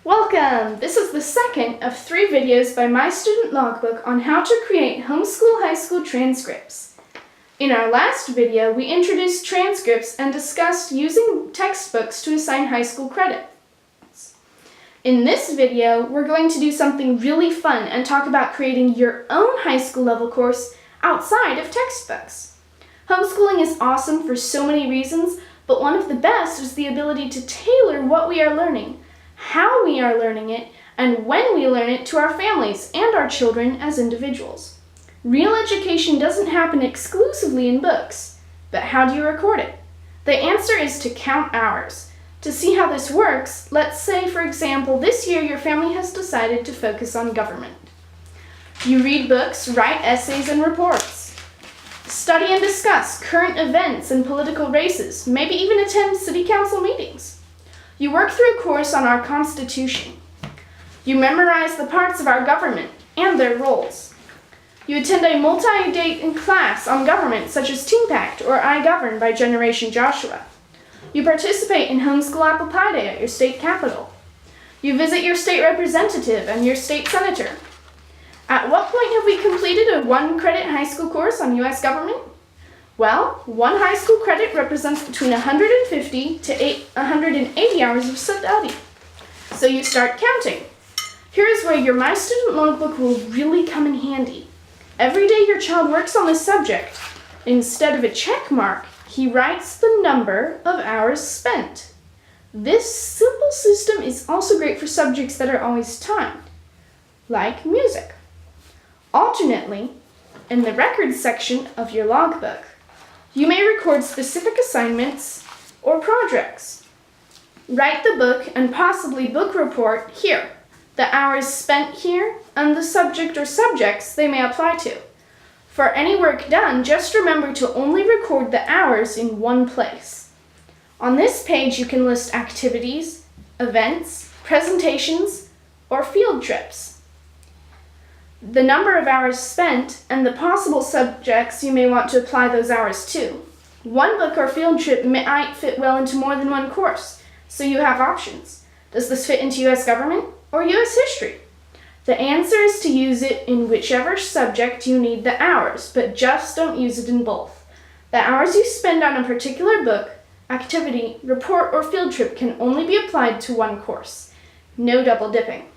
Welcome! This is the second of 3 videos by my student Logbook on how to create homeschool high school transcripts. In our last video, we introduced transcripts and discussed using textbooks to assign high school credits. In this video, we're going to do something really fun and talk about creating your own high school level course outside of textbooks. Homeschooling is awesome for so many reasons, but one of the best is the ability to tailor what we are learning, how we are learning it, and when we learn it to our families and our children as individuals. Real education doesn't happen exclusively in books, but how do you record it? The answer is to count hours. To see how this works, let's say, for example, this year your family has decided to focus on government. You read books, write essays and reports, study and discuss current events and political races, maybe even attend city council meetings. You work through a course on our Constitution. You memorize the parts of our government and their roles. You attend a multi-day class on government such as Teen Pact or I Govern by Generation Joshua. You participate in Homeschool Apple Pie Day at your state capitol. You visit your state representative and your state senator. At what point have we completed a 1-credit high school course on U.S. government? Well, 1 high school credit represents between 150 to 180 hours of study. So you start counting. Here's where your My Student Logbook will really come in handy. Every day your child works on this subject. Instead of a check mark, he writes the number of hours spent. This simple system is also great for subjects that are always timed, like music. Alternately, in the records section of your logbook, you may record specific assignments or projects. Write the book and possibly book report here, the hours spent here, and the subject or subjects they may apply to. For any work done, just remember to only record the hours in one place. On this page, you can list activities, events, presentations, or field trips, the number of hours spent, and the possible subjects you may want to apply those hours to. One book or field trip might fit well into more than one course, so you have options. Does this fit into U.S. government or U.S. history? The answer is to use it in whichever subject you need the hours, but just don't use it in both. The hours you spend on a particular book, activity, report, or field trip can only be applied to one course. No double dipping.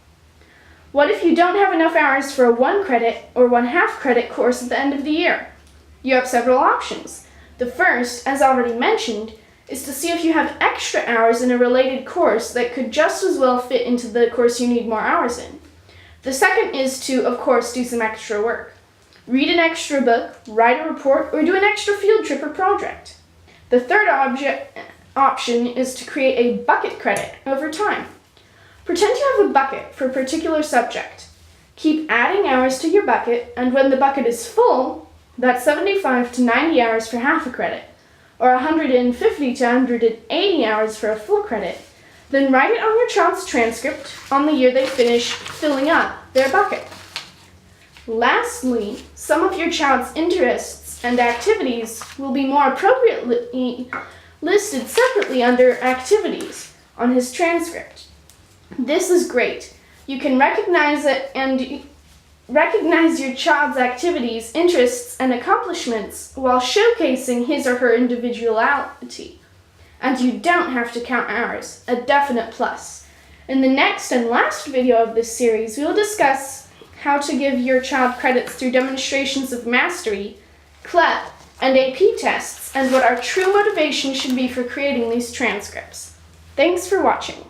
What if you don't have enough hours for a 1-credit or 1/2 credit course at the end of the year? You have several options. The first, as already mentioned, is to see if you have extra hours in a related course that could just as well fit into the course you need more hours in. The second is to, of course, do some extra work. Read an extra book, write a report, or do an extra field trip or project. The third option is to create a bucket credit over time. Pretend you have a bucket for a particular subject. Keep adding hours to your bucket, and when the bucket is full, that's 75 to 90 hours for half a credit, or 150 to 180 hours for a full credit. Then write it on your child's transcript on the year they finish filling up their bucket. Lastly, some of your child's interests and activities will be more appropriately listed separately under activities on his transcript. This is great. You can recognize it and recognize your child's activities, interests, and accomplishments while showcasing his or her individuality. And you don't have to count hours, a definite plus. In the next and last video of this series, we will discuss how to give your child credits through demonstrations of mastery, CLEP, and AP tests, and what our true motivation should be for creating these transcripts. Thanks for watching.